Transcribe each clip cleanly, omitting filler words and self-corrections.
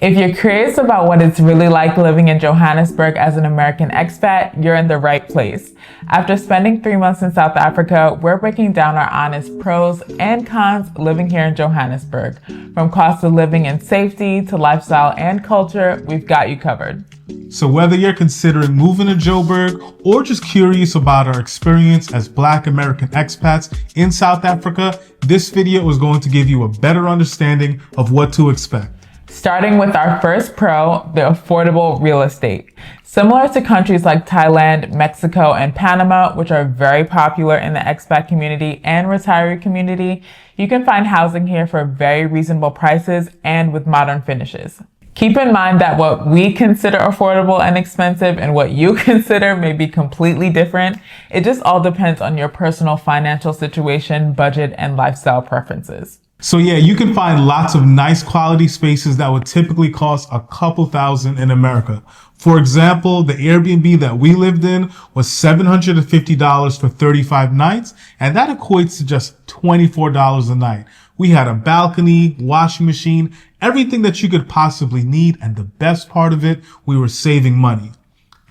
If you're curious about what it's really like living in Johannesburg as an American expat, you're in the right place. After spending 3 months in South Africa, we're breaking down our honest pros and cons living here in Johannesburg. From cost of living and safety to lifestyle and culture, we've got you covered. So whether you're considering moving to Joburg or just curious about our experience as Black American expats in South Africa, this video is going to give you a better understanding of what to expect. Starting with our first pro, the affordable real estate. Similar to countries like Thailand, Mexico, and Panama, which are very popular in the expat community and retiree community, you can find housing here for very reasonable prices and with modern finishes. Keep in mind that what we consider affordable and expensive and what you consider may be completely different. It just all depends on your personal financial situation, budget, and lifestyle preferences. So yeah, you can find lots of nice quality spaces that would typically cost a couple thousand in America. For example, the Airbnb that we lived in was $750 for 35 nights, and that equates to just $24 a night. We had a balcony, washing machine, everything that you could possibly need, and the best part of it, we were saving money.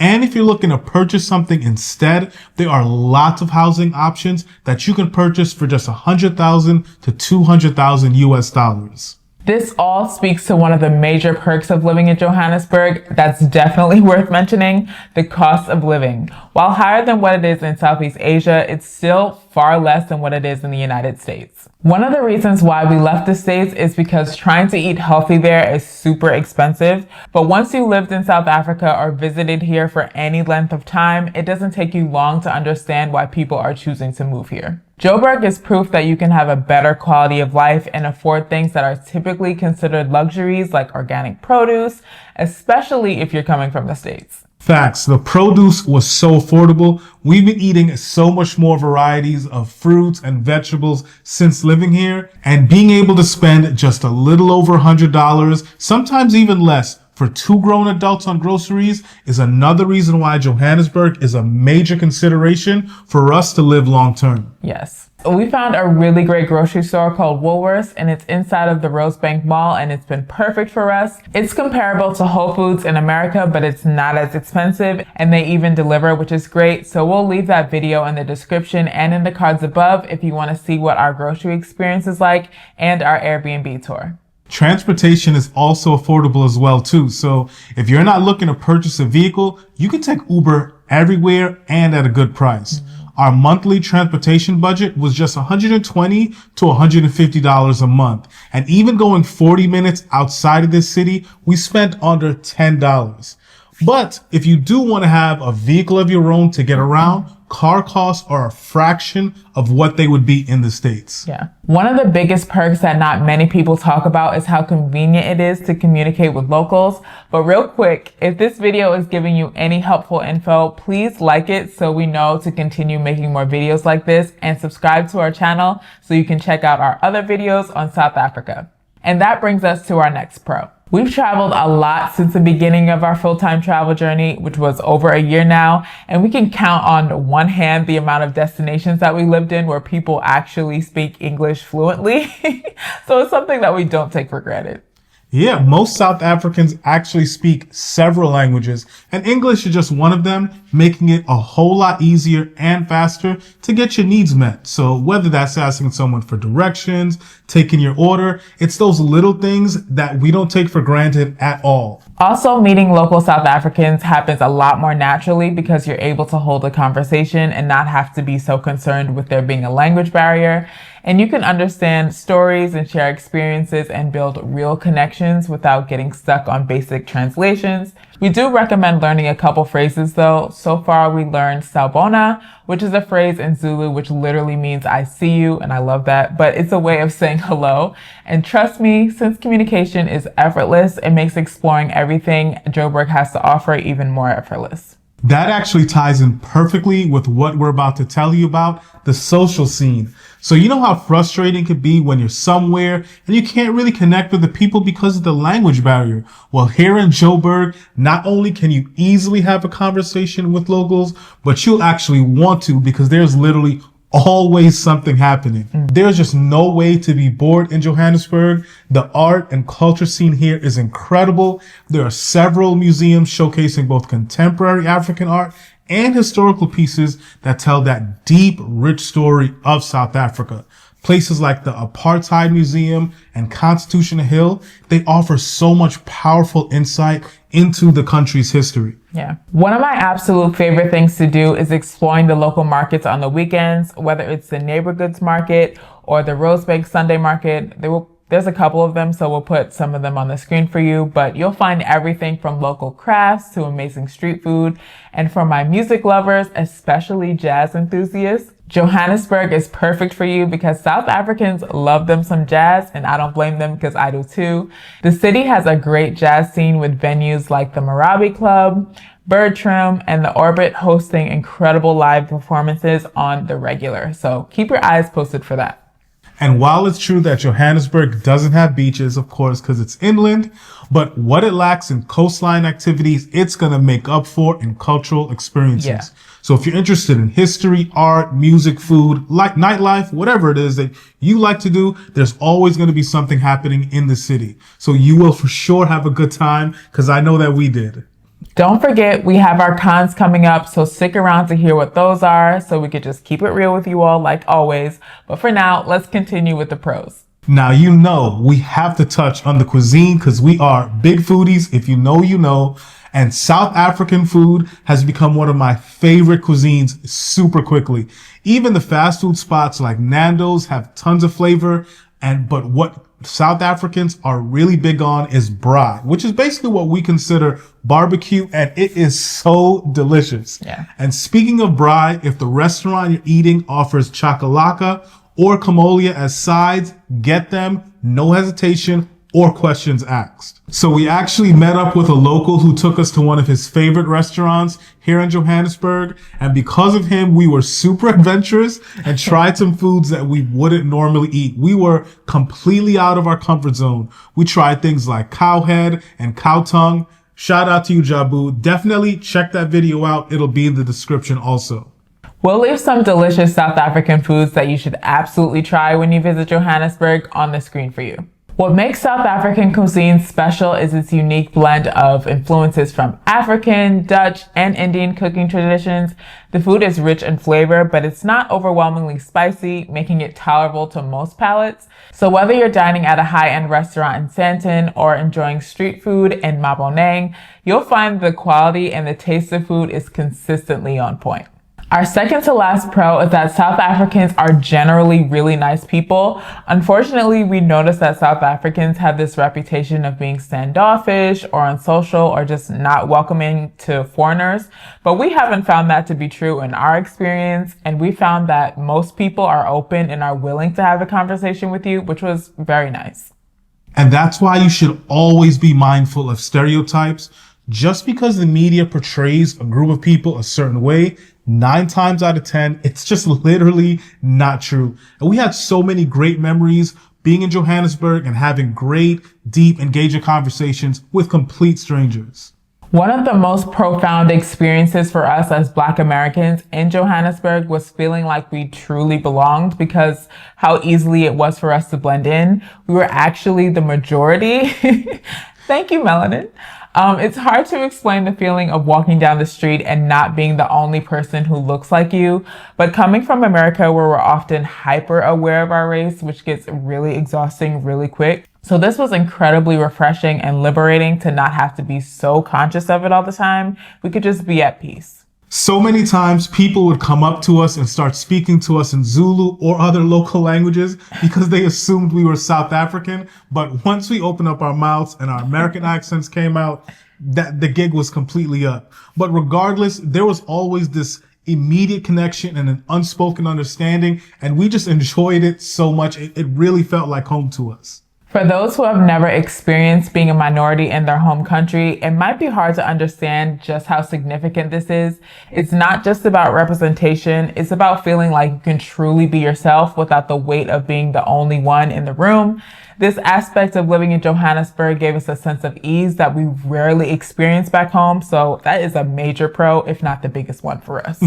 And if you're looking to purchase something instead, there are lots of housing options that you can purchase for just $100,000 to $200,000 US dollars. This all speaks to one of the major perks of living in Johannesburg that's definitely worth mentioning, the cost of living. While higher than what it is in Southeast Asia, it's still far less than what it is in the United States. One of the reasons why we left the States is because trying to eat healthy there is super expensive. But once you lived in South Africa or visited here for any length of time, it doesn't take you long to understand why people are choosing to move here. Joburg is proof that you can have a better quality of life and afford things that are typically considered luxuries like organic produce, especially if you're coming from the States. Facts. The produce was so affordable. We've been eating so much more varieties of fruits and vegetables since living here, and being able to spend just a little over $100, sometimes even less, for 2 grown adults on groceries is another reason why Johannesburg is a major consideration for us to live long term. Yes. We found a really great grocery store called Woolworths, and it's inside of the Rosebank Mall, and it's been perfect for us. It's comparable to Whole Foods in America, but it's not as expensive, and they even deliver, which is great. So we'll leave that video in the description and in the cards above if you want to see what our grocery experience is like and our Airbnb tour. Transportation is also affordable as well too. So if you're not looking to purchase a vehicle, you can take Uber everywhere and at a good price. Our monthly transportation budget was just $120 to $150 a month. And even going 40 minutes outside of this city, we spent under $10. But if you do want to have a vehicle of your own to get around, car costs are a fraction of what they would be in the States. Yeah. One of the biggest perks that not many people talk about is how convenient it is to communicate with locals. But real quick, if this video is giving you any helpful info, please like it so we know to continue making more videos like this, and subscribe to our channel so you can check out our other videos on South Africa. And that brings us to our next pro. We've traveled a lot since the beginning of our full-time travel journey, which was over a year now, and we can count on one hand the amount of destinations that we lived in where people actually speak English fluently. So it's something that we don't take for granted. Yeah, most South Africans actually speak several languages, and English is just one of them, making it a whole lot easier and faster to get your needs met. So whether that's asking someone for directions, taking your order, it's those little things that we don't take for granted at all. Also, meeting local South Africans happens a lot more naturally because you're able to hold a conversation and not have to be so concerned with there being a language barrier. And you can understand stories and share experiences and build real connections without getting stuck on basic translations. We do recommend learning a couple phrases though. So far we learned Sawubona, which is a phrase in Zulu which literally means I see you, and I love that, but it's a way of saying hello. And trust me, since communication is effortless, it makes exploring everything Joburg has to offer even more effortless. That actually ties in perfectly with what we're about to tell you about, the social scene. So you know how frustrating it could be when you're somewhere and you can't really connect with the people because of the language barrier? Well, here in Joburg, not only can you easily have a conversation with locals, but you'll actually want to because there's literally Always something happening. There's just no way to be bored in Johannesburg. The art and culture scene here is incredible. There are several museums showcasing both contemporary African art and historical pieces that tell that deep, rich story of South Africa. Places like the Apartheid Museum and Constitution Hill, they offer so much powerful insight into the country's history. Yeah. One of my absolute favorite things to do is exploring the local markets on the weekends, whether it's the neighbor goods market or the Rosebank Sunday market. There's a couple of them, so we'll put some of them on the screen for you, but you'll find everything from local crafts to amazing street food. And for my music lovers, especially jazz enthusiasts, Johannesburg is perfect for you because South Africans love them some jazz, and I don't blame them because I do too. The city has a great jazz scene with venues like the Marabi Club, Bertram, and the Orbit hosting incredible live performances on the regular. So keep your eyes posted for that. And while it's true that Johannesburg doesn't have beaches, of course, because it's inland, but what it lacks in coastline activities, it's going to make up for in cultural experiences. Yeah. So if you're interested in history, art, music, food, like nightlife, whatever it is that you like to do, there's always going to be something happening in the city. So you will for sure have a good time, because I know that we did. Don't forget, we have our cons coming up, so stick around to hear what those are so we could just keep it real with you all like always. But for now, let's continue with the pros. Now, you know, we have to touch on the cuisine because we are big foodies. If you know, you know. And South African food has become one of my favorite cuisines super quickly. Even the fast food spots like Nando's have tons of flavor. But what South Africans are really big on is braai, which is basically what we consider barbecue, and it is so delicious. Yeah. And speaking of braai, if the restaurant you're eating offers chakalaka or kamolia as sides, get them, no hesitation or questions asked. So we actually met up with a local who took us to one of his favorite restaurants here in Johannesburg. And because of him, we were super adventurous and tried some foods that we wouldn't normally eat. We were completely out of our comfort zone. We tried things like cow head and cow tongue. Shout out to you, Jabu. Definitely check that video out. It'll be in the description also. We'll leave some delicious South African foods that you should absolutely try when you visit Johannesburg on the screen for you. What makes South African cuisine special is its unique blend of influences from African, Dutch, and Indian cooking traditions. The food is rich in flavor, but it's not overwhelmingly spicy, making it tolerable to most palates. So whether you're dining at a high-end restaurant in Sandton or enjoying street food in Maboneng, you'll find the quality and the taste of food is consistently on point. Our second to last pro is that South Africans are generally really nice people. Unfortunately, we notice that South Africans have this reputation of being standoffish or unsocial or just not welcoming to foreigners. But we haven't found that to be true in our experience. And we found that most people are open and are willing to have a conversation with you, which was very nice. And that's why you should always be mindful of stereotypes. Just because the media portrays a group of people a certain way, 9 times out of 10, it's just literally not true. And we had so many great memories being in Johannesburg and having great, deep, engaging conversations with complete strangers. One of the most profound experiences for us as Black Americans in Johannesburg was feeling like we truly belonged because how easily it was for us to blend in. We were actually the majority. Thank you, Melanin. It's hard to explain the feeling of walking down the street and not being the only person who looks like you. But coming from America, where we're often hyper aware of our race, which gets really exhausting really quick. So this was incredibly refreshing and liberating to not have to be so conscious of it all the time. We could just be at peace. So many times people would come up to us and start speaking to us in Zulu or other local languages because they assumed we were South African. But once we opened up our mouths and our American accents came out, that the gig was completely up. But regardless, there was always this immediate connection and an unspoken understanding, and we just enjoyed it so much. It really felt like home to us. For those who have never experienced being a minority in their home country, it might be hard to understand just how significant this is. It's not just about representation. It's about feeling like you can truly be yourself without the weight of being the only one in the room. This aspect of living in Johannesburg gave us a sense of ease that we rarely experience back home. So that is a major pro, if not the biggest one for us.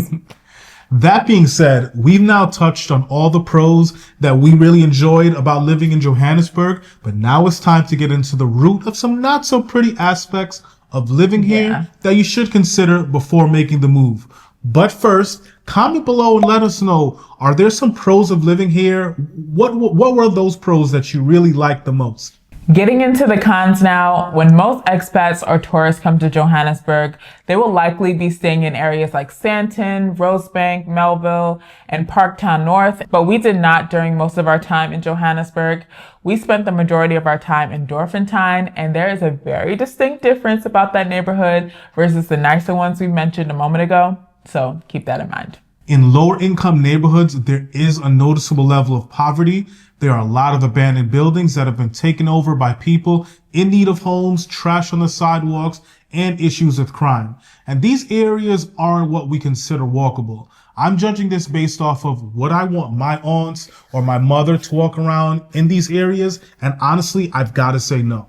That being said, we've now touched on all the pros that we really enjoyed about living in Johannesburg, but now it's time to get into the root of some not so pretty aspects of living here that you should consider before making the move. But first, comment below and let us know, are there some pros of living here? What were those pros that you really liked the most? Getting into the cons now, when most expats or tourists come to Johannesburg, they will likely be staying in areas like Sandton, Rosebank, Melville, and Parktown North, but we did not during most of our time in Johannesburg. We spent the majority of our time in Dorfentine, and there is a very distinct difference about that neighborhood versus the nicer ones we mentioned a moment ago, so keep that in mind. In lower income neighborhoods, there is a noticeable level of poverty. There are a lot of abandoned buildings that have been taken over by people in need of homes, trash on the sidewalks, and issues with crime. And these areas aren't what we consider walkable. I'm judging this based off of what I want my aunts or my mother to walk around in these areas. And honestly, I've got to say no.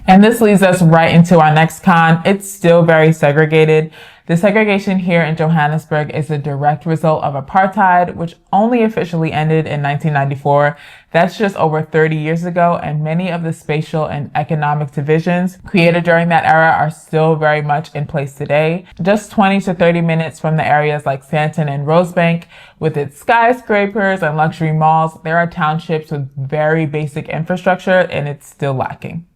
And this leads us right into our next con. It's still very segregated. The segregation here in Johannesburg is a direct result of apartheid, which only officially ended in 1994. That's just over 30 years ago, and many of the spatial and economic divisions created during that era are still very much in place today. Just 20 to 30 minutes from the areas like Sandton and Rosebank, with its skyscrapers and luxury malls, there are townships with very basic infrastructure, and it's still lacking.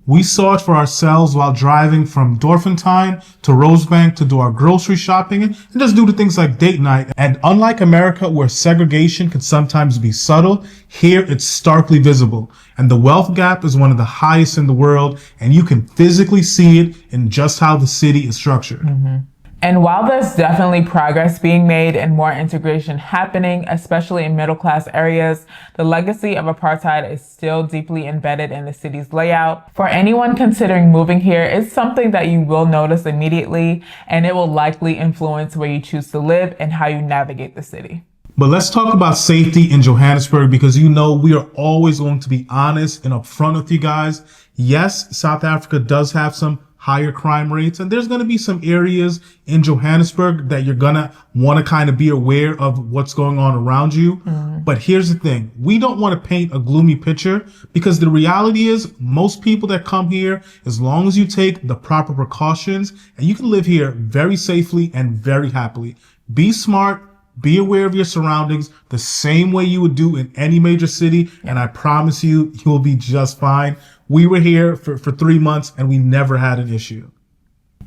We saw it for ourselves while driving from Dorfentine to Rosebank to do our grocery shopping and just do the things like date night. And unlike America, where segregation can sometimes be subtle, here it's starkly visible. And the wealth gap is one of the highest in the world, and you can physically see it in just how the city is structured. And while there's definitely progress being made and more integration happening, especially in middle-class areas, the legacy of apartheid is still deeply embedded in the city's layout. For anyone considering moving here, it's something that you will notice immediately, and it will likely influence where you choose to live and how you navigate the city. But let's talk about safety in Johannesburg, because you know we are always going to be honest and upfront with you guys. Yes, South Africa does have some higher crime rates, and there's going to be some areas in Johannesburg that you're going to want to kind of be aware of what's going on around you. But here's the thing. We don't want to paint a gloomy picture, because the reality is most people that come here, as long as you take the proper precautions, and you can live here very safely and very happily. Be smart. Be aware of your surroundings the same way you would do in any major city, and I promise you, you'll be just fine. We were here for 3 months and we never had an issue.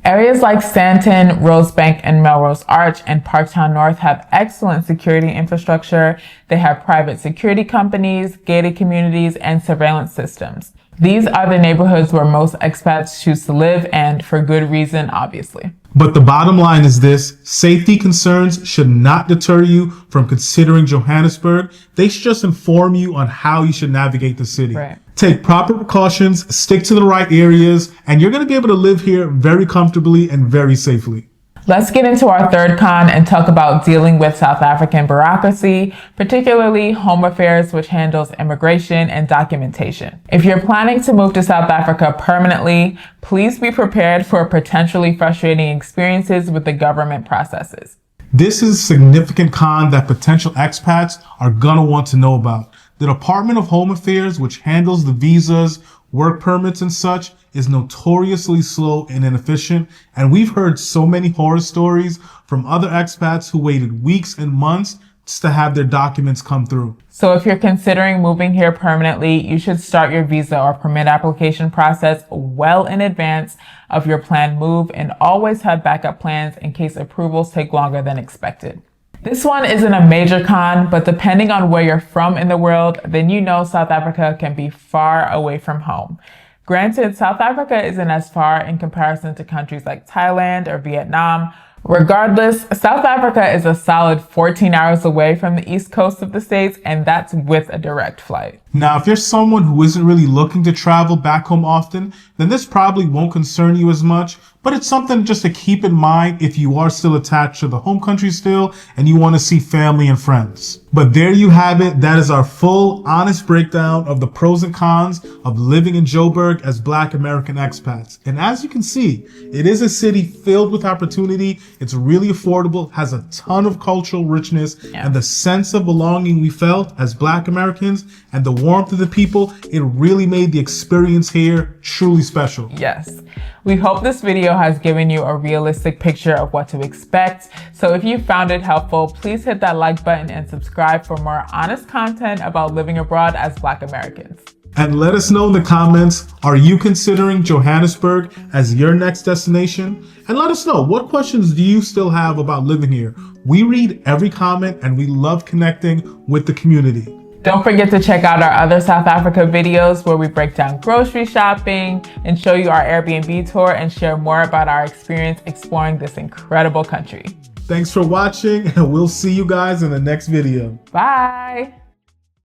Areas like Sandton, Rosebank, and Melrose Arch and Parktown North have excellent security infrastructure. They have private security companies, gated communities, and surveillance systems. These are the neighborhoods where most expats choose to live, and for good reason, obviously. But the bottom line is this: safety concerns should not deter you from considering Johannesburg. They should just inform you on how you should navigate the city. Right. Take proper precautions, stick to the right areas, and you're going to be able to live here very comfortably and very safely. Let's get into our third con and talk about dealing with South African bureaucracy, particularly Home Affairs, which handles immigration and documentation. If you're planning to move to South Africa permanently, please be prepared for potentially frustrating experiences with the government processes. This is a significant con that potential expats are going to want to know about. The Department of Home Affairs, which handles the visas, work permits, and such, is notoriously slow and inefficient, and we've heard so many horror stories from other expats who waited weeks and months just to have their documents come through. So if you're considering moving here permanently, you should start your visa or permit application process well in advance of your planned move, and always have backup plans in case approvals take longer than expected. This one isn't a major con, but depending on where you're from in the world, then you know South Africa can be far away from home. Granted, South Africa isn't as far in comparison to countries like Thailand or Vietnam. Regardless, South Africa is a solid 14 hours away from the east coast of the States, and that's with a direct flight. Now, if you're someone who isn't really looking to travel back home often, then this probably won't concern you as much, but it's something just to keep in mind if you are still attached to the home country still and you want to see family and friends. But there you have it. That is our full, honest breakdown of the pros and cons of living in Joburg as Black American expats. And as you can see, it is a city filled with opportunity. It's really affordable, has a ton of cultural richness, and the sense of belonging we felt as Black Americans and the warmth of the people, it really made the experience here truly special. Yes. We hope this video has given you a realistic picture of what to expect. So if you found it helpful, please hit that like button and subscribe for more honest content about living abroad as Black Americans. And let us know in the comments, are you considering Johannesburg as your next destination? And let us know, what questions do you still have about living here? We read every comment and we love connecting with the community. Don't forget to check out our other South Africa videos where we break down grocery shopping and show you our Airbnb tour and share more about our experience exploring this incredible country. Thanks for watching, and we'll see you guys in the next video. Bye.